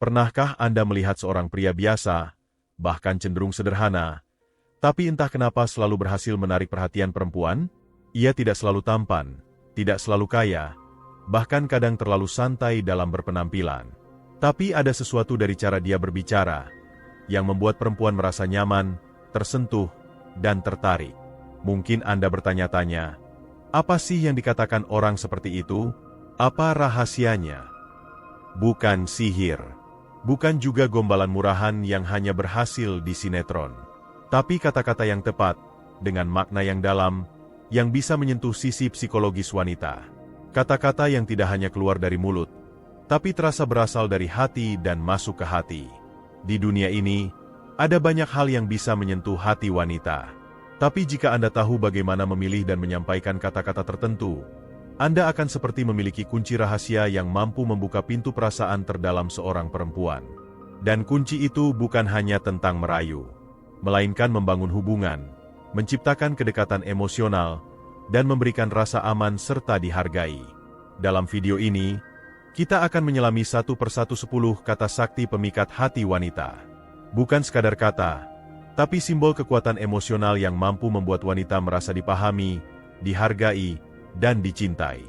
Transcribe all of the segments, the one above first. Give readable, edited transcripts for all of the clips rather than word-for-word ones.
Pernahkah Anda melihat seorang pria biasa, bahkan cenderung sederhana, tapi entah kenapa selalu berhasil menarik perhatian perempuan? Ia tidak selalu tampan, tidak selalu kaya, bahkan kadang terlalu santai dalam berpenampilan. Tapi ada sesuatu dari cara dia berbicara, yang membuat perempuan merasa nyaman, tersentuh, dan tertarik. Mungkin Anda bertanya-tanya, apa sih yang dikatakan orang seperti itu? Apa rahasianya? Bukan sihir. Bukan juga gombalan murahan yang hanya berhasil di sinetron. Tapi kata-kata yang tepat, dengan makna yang dalam, yang bisa menyentuh sisi psikologis wanita. Kata-kata yang tidak hanya keluar dari mulut, tapi terasa berasal dari hati dan masuk ke hati. Di dunia ini, ada banyak hal yang bisa menyentuh hati wanita. Tapi jika Anda tahu bagaimana memilih dan menyampaikan kata-kata tertentu, Anda akan seperti memiliki kunci rahasia yang mampu membuka pintu perasaan terdalam seorang perempuan. Dan kunci itu bukan hanya tentang merayu, melainkan membangun hubungan, menciptakan kedekatan emosional, dan memberikan rasa aman serta dihargai. Dalam video ini, kita akan menyelami satu persatu 10 kata sakti pemikat hati wanita. Bukan sekadar kata, tapi simbol kekuatan emosional yang mampu membuat wanita merasa dipahami, dihargai, dan dicintai.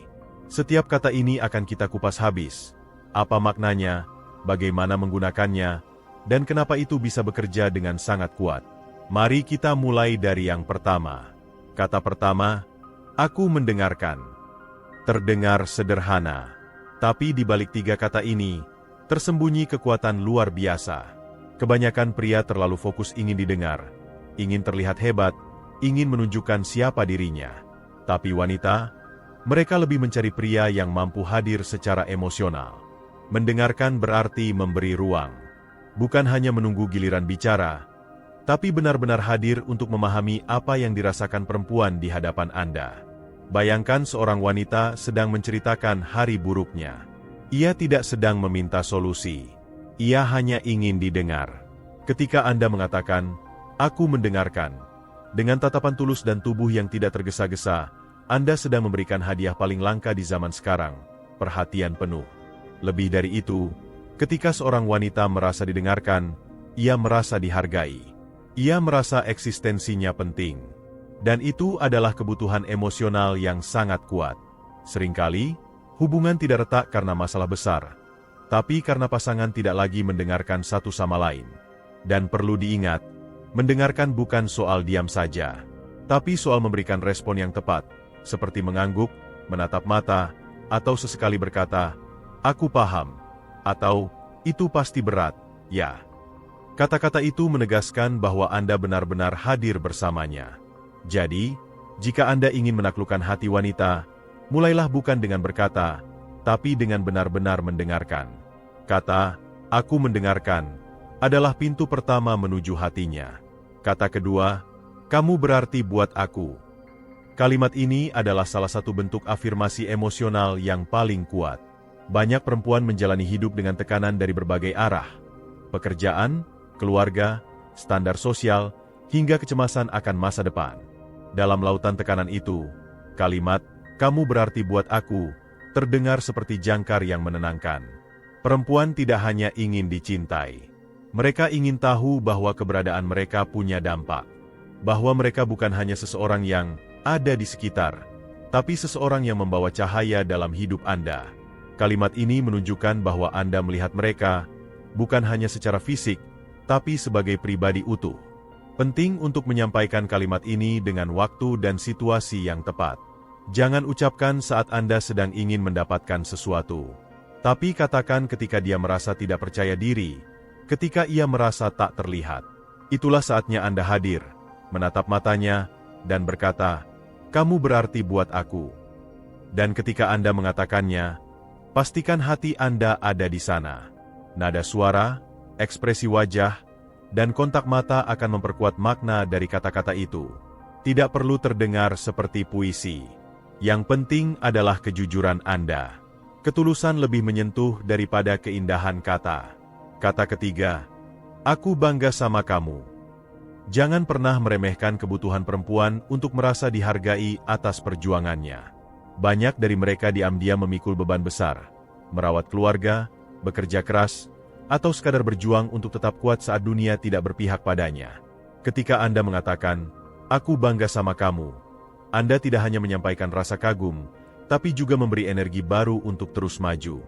Setiap kata ini akan kita kupas habis. Apa maknanya, bagaimana menggunakannya, dan kenapa itu bisa bekerja dengan sangat kuat. Mari kita mulai dari yang pertama. Kata pertama, aku mendengarkan. Terdengar sederhana, tapi di balik 3 kata ini, tersembunyi kekuatan luar biasa. Kebanyakan pria terlalu fokus ingin didengar, ingin terlihat hebat, ingin menunjukkan siapa dirinya. Tapi wanita, mereka lebih mencari pria yang mampu hadir secara emosional. Mendengarkan berarti memberi ruang. Bukan hanya menunggu giliran bicara, tapi benar-benar hadir untuk memahami apa yang dirasakan perempuan di hadapan Anda. Bayangkan seorang wanita sedang menceritakan hari buruknya. Ia tidak sedang meminta solusi. Ia hanya ingin didengar. Ketika Anda mengatakan, aku mendengarkan, dengan tatapan tulus dan tubuh yang tidak tergesa-gesa, Anda sedang memberikan hadiah paling langka di zaman sekarang, perhatian penuh. Lebih dari itu, ketika seorang wanita merasa didengarkan, ia merasa dihargai. Ia merasa eksistensinya penting. Dan itu adalah kebutuhan emosional yang sangat kuat. Seringkali, hubungan tidak retak karena masalah besar, tapi karena pasangan tidak lagi mendengarkan satu sama lain. Dan perlu diingat, mendengarkan bukan soal diam saja, tapi soal memberikan respon yang tepat, seperti mengangguk, menatap mata, atau sesekali berkata, aku paham, atau itu pasti berat, ya. Kata-kata itu menegaskan bahwa Anda benar-benar hadir bersamanya. Jadi, jika Anda ingin menaklukkan hati wanita, mulailah bukan dengan berkata, tapi dengan benar-benar mendengarkan. Kata, aku mendengarkan, adalah pintu pertama menuju hatinya. Kata kedua, kamu berarti buat aku. Kalimat ini adalah salah satu bentuk afirmasi emosional yang paling kuat. Banyak perempuan menjalani hidup dengan tekanan dari berbagai arah. Pekerjaan, keluarga, standar sosial, hingga kecemasan akan masa depan. Dalam lautan tekanan itu, kalimat, kamu berarti buat aku, terdengar seperti jangkar yang menenangkan. Perempuan tidak hanya ingin dicintai. Mereka ingin tahu bahwa keberadaan mereka punya dampak. Bahwa mereka bukan hanya seseorang yang ada di sekitar, tapi seseorang yang membawa cahaya dalam hidup Anda. Kalimat ini menunjukkan bahwa Anda melihat mereka, bukan hanya secara fisik, tapi sebagai pribadi utuh. Penting untuk menyampaikan kalimat ini dengan waktu dan situasi yang tepat. Jangan ucapkan saat Anda sedang ingin mendapatkan sesuatu. Tapi katakan ketika dia merasa tidak percaya diri, ketika ia merasa tak terlihat. Itulah saatnya Anda hadir, menatap matanya, dan berkata, kamu berarti buat aku. Dan ketika Anda mengatakannya, pastikan hati Anda ada di sana. Nada suara, ekspresi wajah, dan kontak mata akan memperkuat makna dari kata-kata itu. Tidak perlu terdengar seperti puisi. Yang penting adalah kejujuran Anda. Ketulusan lebih menyentuh daripada keindahan kata. Kata ketiga, aku bangga sama kamu. Jangan pernah meremehkan kebutuhan perempuan untuk merasa dihargai atas perjuangannya. Banyak dari mereka diam-diam memikul beban besar, merawat keluarga, bekerja keras, atau sekadar berjuang untuk tetap kuat saat dunia tidak berpihak padanya. Ketika Anda mengatakan, "Aku bangga sama kamu," Anda tidak hanya menyampaikan rasa kagum, tapi juga memberi energi baru untuk terus maju.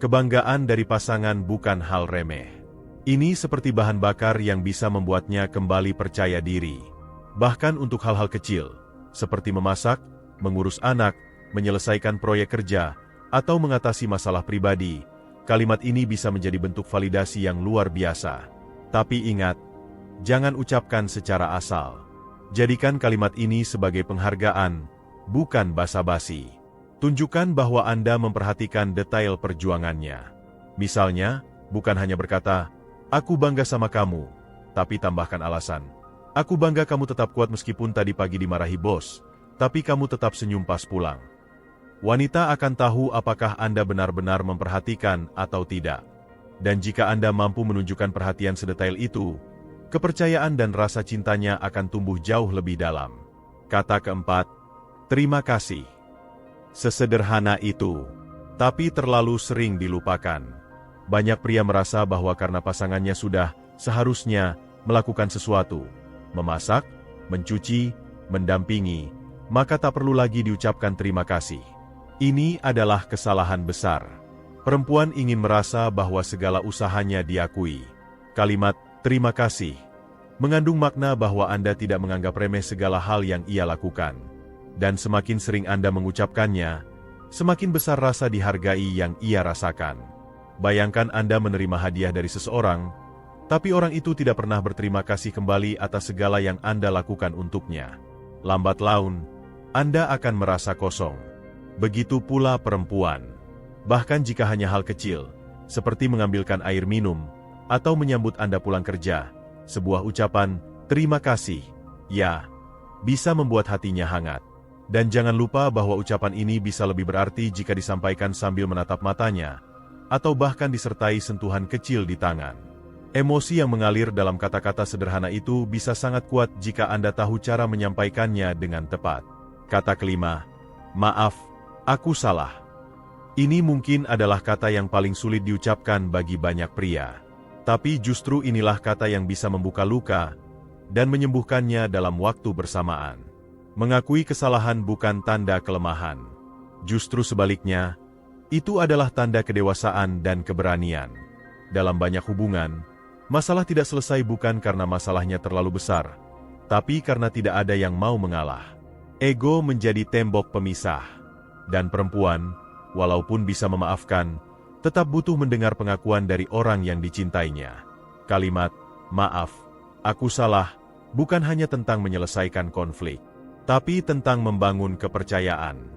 Kebanggaan dari pasangan bukan hal remeh. Ini seperti bahan bakar yang bisa membuatnya kembali percaya diri. Bahkan untuk hal-hal kecil, seperti memasak, mengurus anak, menyelesaikan proyek kerja, atau mengatasi masalah pribadi, kalimat ini bisa menjadi bentuk validasi yang luar biasa. Tapi ingat, jangan ucapkan secara asal. Jadikan kalimat ini sebagai penghargaan, bukan basa-basi. Tunjukkan bahwa Anda memperhatikan detail perjuangannya. Misalnya, bukan hanya berkata, "Aku bangga sama kamu," tapi tambahkan alasan. "Aku bangga kamu tetap kuat meskipun tadi pagi dimarahi bos, tapi kamu tetap senyum pas pulang." Wanita akan tahu apakah Anda benar-benar memperhatikan atau tidak. Dan jika Anda mampu menunjukkan perhatian sedetail itu, kepercayaan dan rasa cintanya akan tumbuh jauh lebih dalam. Kata keempat, terima kasih. Sesederhana itu, tapi terlalu sering dilupakan. Banyak pria merasa bahwa karena pasangannya sudah seharusnya melakukan sesuatu, memasak, mencuci, mendampingi, maka tak perlu lagi diucapkan terima kasih. Ini adalah kesalahan besar. Perempuan ingin merasa bahwa segala usahanya diakui. Kalimat terima kasih mengandung makna bahwa Anda tidak menganggap remeh segala hal yang ia lakukan. Dan semakin sering Anda mengucapkannya, semakin besar rasa dihargai yang ia rasakan. Bayangkan Anda menerima hadiah dari seseorang, tapi orang itu tidak pernah berterima kasih kembali atas segala yang Anda lakukan untuknya. Lambat laun, Anda akan merasa kosong. Begitu pula perempuan. Bahkan jika hanya hal kecil, seperti mengambilkan air minum, atau menyambut Anda pulang kerja, sebuah ucapan, terima kasih, ya, bisa membuat hatinya hangat. Dan jangan lupa bahwa ucapan ini bisa lebih berarti jika disampaikan sambil menatap matanya, atau bahkan disertai sentuhan kecil di tangan. Emosi yang mengalir dalam kata-kata sederhana itu bisa sangat kuat jika Anda tahu cara menyampaikannya dengan tepat. Kata kelima, maaf, aku salah. Ini mungkin adalah kata yang paling sulit diucapkan bagi banyak pria. Tapi justru inilah kata yang bisa membuka luka dan menyembuhkannya dalam waktu bersamaan. Mengakui kesalahan bukan tanda kelemahan. Justru sebaliknya, itu adalah tanda kedewasaan dan keberanian. Dalam banyak hubungan, masalah tidak selesai bukan karena masalahnya terlalu besar, tapi karena tidak ada yang mau mengalah. Ego menjadi tembok pemisah. Dan perempuan, walaupun bisa memaafkan, tetap butuh mendengar pengakuan dari orang yang dicintainya. Kalimat, maaf, aku salah, bukan hanya tentang menyelesaikan konflik, tapi tentang membangun kepercayaan.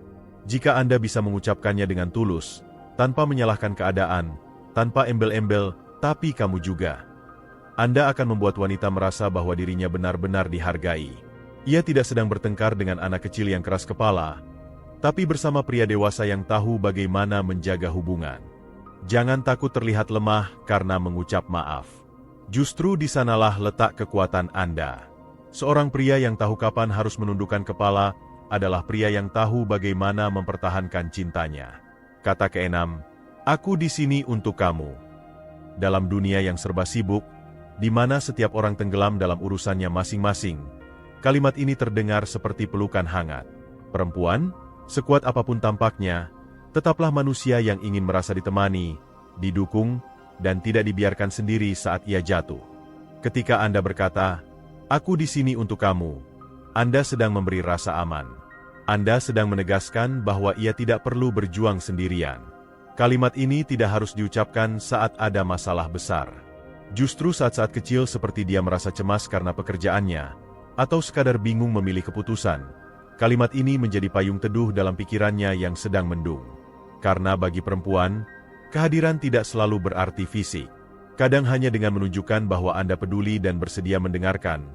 Jika Anda bisa mengucapkannya dengan tulus, tanpa menyalahkan keadaan, tanpa embel-embel, tapi kamu juga, Anda akan membuat wanita merasa bahwa dirinya benar-benar dihargai. Ia tidak sedang bertengkar dengan anak kecil yang keras kepala, tapi bersama pria dewasa yang tahu bagaimana menjaga hubungan. Jangan takut terlihat lemah karena mengucap maaf. Justru di sanalah letak kekuatan Anda. Seorang pria yang tahu kapan harus menundukkan kepala adalah pria yang tahu bagaimana mempertahankan cintanya. Kata keenam, aku di sini untuk kamu. Dalam dunia yang serba sibuk, di mana setiap orang tenggelam dalam urusannya masing-masing, kalimat ini terdengar seperti pelukan hangat. Perempuan, sekuat apapun tampaknya, tetaplah manusia yang ingin merasa ditemani, didukung, dan tidak dibiarkan sendiri saat ia jatuh. Ketika Anda berkata, aku di sini untuk kamu, Anda sedang memberi rasa aman. Anda sedang menegaskan bahwa ia tidak perlu berjuang sendirian. Kalimat ini tidak harus diucapkan saat ada masalah besar. Justru saat-saat kecil seperti dia merasa cemas karena pekerjaannya, atau sekadar bingung memilih keputusan, kalimat ini menjadi payung teduh dalam pikirannya yang sedang mendung. Karena bagi perempuan, kehadiran tidak selalu berarti fisik. Kadang hanya dengan menunjukkan bahwa Anda peduli dan bersedia mendengarkan,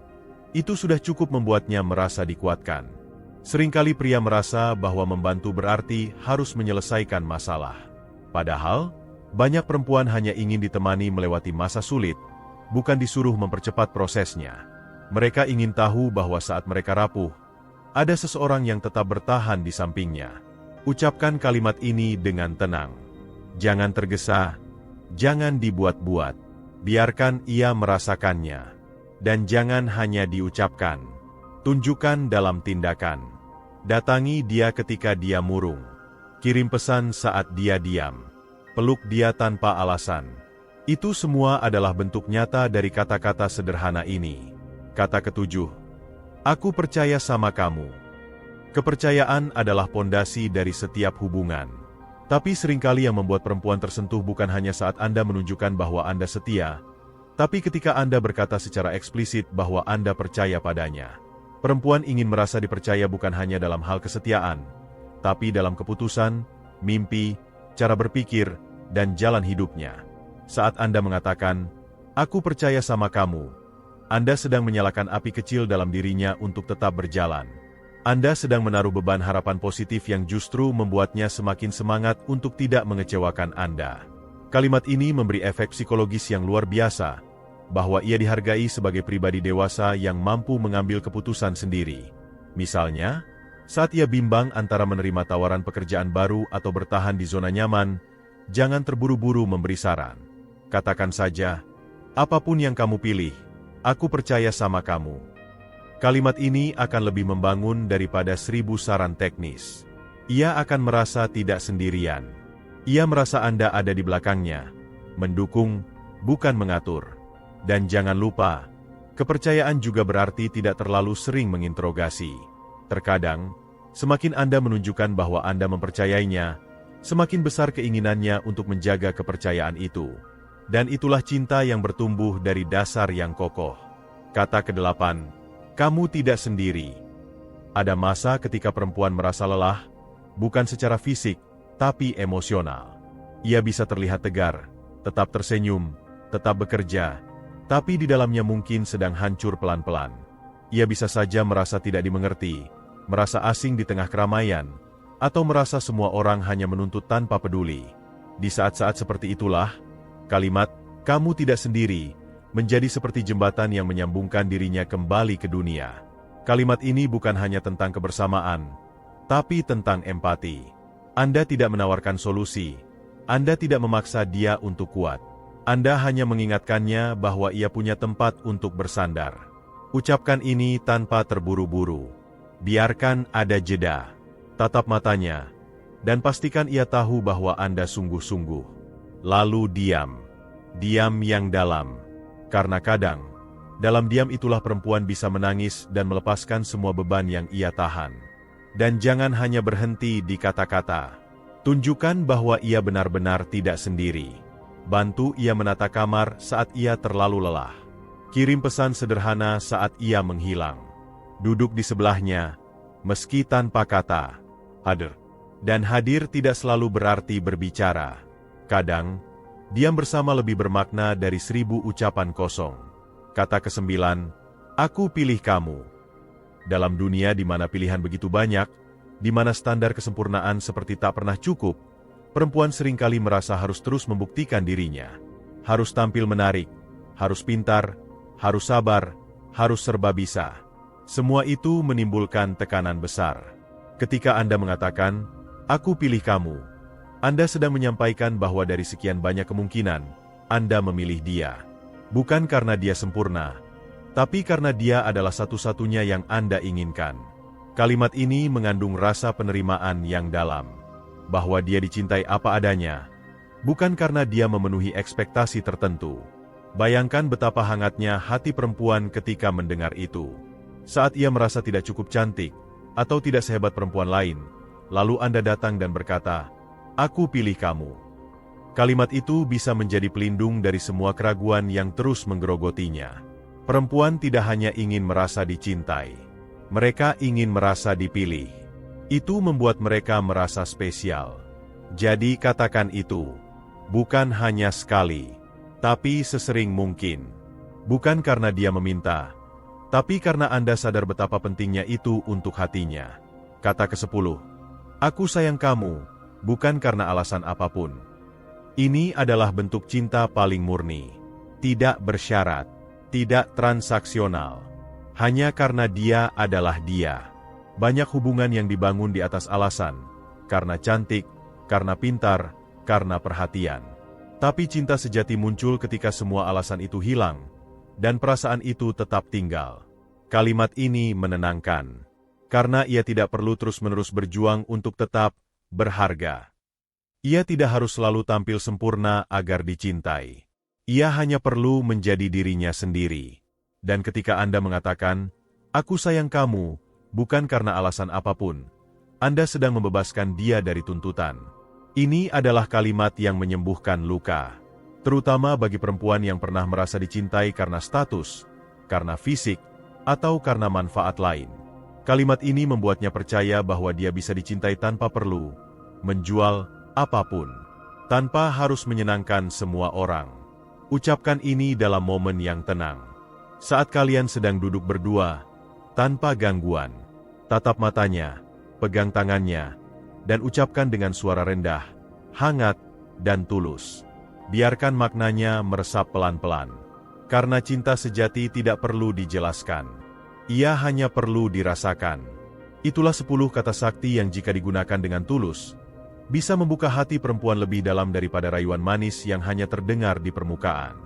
itu sudah cukup membuatnya merasa dikuatkan. Seringkali pria merasa bahwa membantu berarti harus menyelesaikan masalah. Padahal, banyak perempuan hanya ingin ditemani melewati masa sulit, bukan disuruh mempercepat prosesnya. Mereka ingin tahu bahwa saat mereka rapuh, ada seseorang yang tetap bertahan di sampingnya. Ucapkan kalimat ini dengan tenang. Jangan tergesa, Jangan dibuat-buat. Biarkan ia merasakannya. Dan jangan hanya diucapkan. Tunjukkan dalam tindakan. Datangi dia ketika dia murung. Kirim pesan saat dia diam. Peluk dia tanpa alasan. Itu semua adalah bentuk nyata dari kata-kata sederhana ini. Kata ketujuh. Aku percaya sama kamu. Kepercayaan adalah pondasi dari setiap hubungan. Tapi seringkali yang membuat perempuan tersentuh bukan hanya saat Anda menunjukkan bahwa Anda setia, tapi ketika Anda berkata secara eksplisit bahwa Anda percaya padanya. Perempuan ingin merasa dipercaya bukan hanya dalam hal kesetiaan, tapi dalam keputusan, mimpi, cara berpikir, dan jalan hidupnya. Saat Anda mengatakan, "Aku percaya sama kamu," Anda sedang menyalakan api kecil dalam dirinya untuk tetap berjalan. Anda sedang menaruh beban harapan positif yang justru membuatnya semakin semangat untuk tidak mengecewakan Anda. Kalimat ini memberi efek psikologis yang luar biasa, bahwa ia dihargai sebagai pribadi dewasa yang mampu mengambil keputusan sendiri. Misalnya, saat ia bimbang antara menerima tawaran pekerjaan baru atau bertahan di zona nyaman, jangan terburu-buru memberi saran. Katakan saja, "Apapun yang kamu pilih, aku percaya sama kamu." Kalimat ini akan lebih membangun daripada 1000 saran teknis. Ia akan merasa tidak sendirian. Ia merasa Anda ada di belakangnya, mendukung, bukan mengatur. Dan jangan lupa, kepercayaan juga berarti tidak terlalu sering menginterogasi. Terkadang, semakin Anda menunjukkan bahwa Anda mempercayainya, semakin besar keinginannya untuk menjaga kepercayaan itu. Dan itulah cinta yang bertumbuh dari dasar yang kokoh. Kata ke-8, kamu tidak sendiri. Ada masa ketika perempuan merasa lelah, bukan secara fisik, tapi emosional. Ia bisa terlihat tegar, tetap tersenyum, tetap bekerja, tapi di dalamnya mungkin sedang hancur pelan-pelan. Ia bisa saja merasa tidak dimengerti, merasa asing di tengah keramaian, atau merasa semua orang hanya menuntut tanpa peduli. Di saat-saat seperti itulah, kalimat, kamu tidak sendiri, menjadi seperti jembatan yang menyambungkan dirinya kembali ke dunia. Kalimat ini bukan hanya tentang kebersamaan, tapi tentang empati. Anda tidak menawarkan solusi, Anda tidak memaksa dia untuk kuat. Anda hanya mengingatkannya bahwa ia punya tempat untuk bersandar. Ucapkan ini tanpa terburu-buru. Biarkan ada jeda. Tatap matanya, dan pastikan ia tahu bahwa Anda sungguh-sungguh. Lalu diam. Diam yang dalam. Karena kadang, dalam diam itulah perempuan bisa menangis dan melepaskan semua beban yang ia tahan. Dan jangan hanya berhenti di kata-kata. Tunjukkan bahwa ia benar-benar tidak sendiri. Bantu ia menata kamar saat ia terlalu lelah. Kirim pesan sederhana saat ia menghilang. Duduk di sebelahnya, meski tanpa kata. Hadir. Dan hadir tidak selalu berarti berbicara. Kadang, diam bersama lebih bermakna dari 1000 ucapan kosong. Kata ke-9, aku pilih kamu. Dalam dunia di mana pilihan begitu banyak, di mana standar kesempurnaan seperti tak pernah cukup, perempuan seringkali merasa harus terus membuktikan dirinya. Harus tampil menarik, harus pintar, harus sabar, harus serba bisa. Semua itu menimbulkan tekanan besar. Ketika Anda mengatakan, aku pilih kamu, Anda sedang menyampaikan bahwa dari sekian banyak kemungkinan, Anda memilih dia. Bukan karena dia sempurna, tapi karena dia adalah satu-satunya yang Anda inginkan. Kalimat ini mengandung rasa penerimaan yang dalam. Bahwa dia dicintai apa adanya, bukan karena dia memenuhi ekspektasi tertentu. Bayangkan betapa hangatnya hati perempuan ketika mendengar itu. Saat ia merasa tidak cukup cantik, atau tidak sehebat perempuan lain, lalu Anda datang dan berkata, aku pilih kamu. Kalimat itu bisa menjadi pelindung dari semua keraguan yang terus menggerogotinya. Perempuan tidak hanya ingin merasa dicintai, mereka ingin merasa dipilih. Itu membuat mereka merasa spesial. Jadi katakan itu, bukan hanya sekali, tapi sesering mungkin. Bukan karena dia meminta, tapi karena Anda sadar betapa pentingnya itu untuk hatinya. Kata ke-10, aku sayang kamu, bukan karena alasan apapun. Ini adalah bentuk cinta paling murni. Tidak bersyarat, tidak transaksional. Hanya karena dia adalah dia. Banyak hubungan yang dibangun di atas alasan, karena cantik, karena pintar, karena perhatian. Tapi cinta sejati muncul ketika semua alasan itu hilang, dan perasaan itu tetap tinggal. Kalimat ini menenangkan, karena ia tidak perlu terus-menerus berjuang untuk tetap berharga. Ia tidak harus selalu tampil sempurna agar dicintai. Ia hanya perlu menjadi dirinya sendiri. Dan ketika Anda mengatakan, "Aku sayang kamu," bukan karena alasan apapun, Anda sedang membebaskan dia dari tuntutan. Ini adalah kalimat yang menyembuhkan luka, terutama bagi perempuan yang pernah merasa dicintai karena status, karena fisik, atau karena manfaat lain. Kalimat ini membuatnya percaya bahwa dia bisa dicintai tanpa perlu menjual apapun, tanpa harus menyenangkan semua orang. Ucapkan ini dalam momen yang tenang. Saat kalian sedang duduk berdua, tanpa gangguan, tatap matanya, pegang tangannya, dan ucapkan dengan suara rendah, hangat, dan tulus. Biarkan maknanya meresap pelan-pelan. Karena cinta sejati tidak perlu dijelaskan. Ia hanya perlu dirasakan. Itulah 10 kata sakti yang jika digunakan dengan tulus, bisa membuka hati perempuan lebih dalam daripada rayuan manis yang hanya terdengar di permukaan.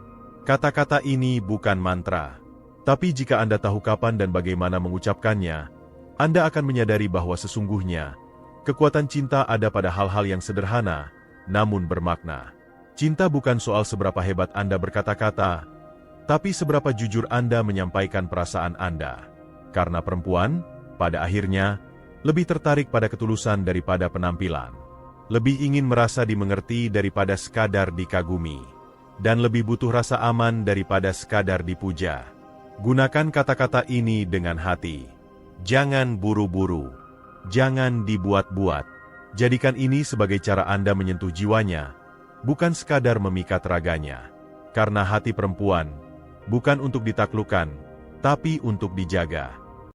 Kata-kata ini bukan mantra. Tapi jika Anda tahu kapan dan bagaimana mengucapkannya, Anda akan menyadari bahwa sesungguhnya, kekuatan cinta ada pada hal-hal yang sederhana, namun bermakna. Cinta bukan soal seberapa hebat Anda berkata-kata, tapi seberapa jujur Anda menyampaikan perasaan Anda. Karena perempuan, pada akhirnya, lebih tertarik pada ketulusan daripada penampilan. Lebih ingin merasa dimengerti daripada sekadar dikagumi. Dan lebih butuh rasa aman daripada sekadar dipuja. Gunakan kata-kata ini dengan hati. Jangan buru-buru. Jangan dibuat-buat. Jadikan ini sebagai cara Anda menyentuh jiwanya, bukan sekadar memikat raganya. Karena hati perempuan bukan untuk ditaklukkan, tapi untuk dijaga.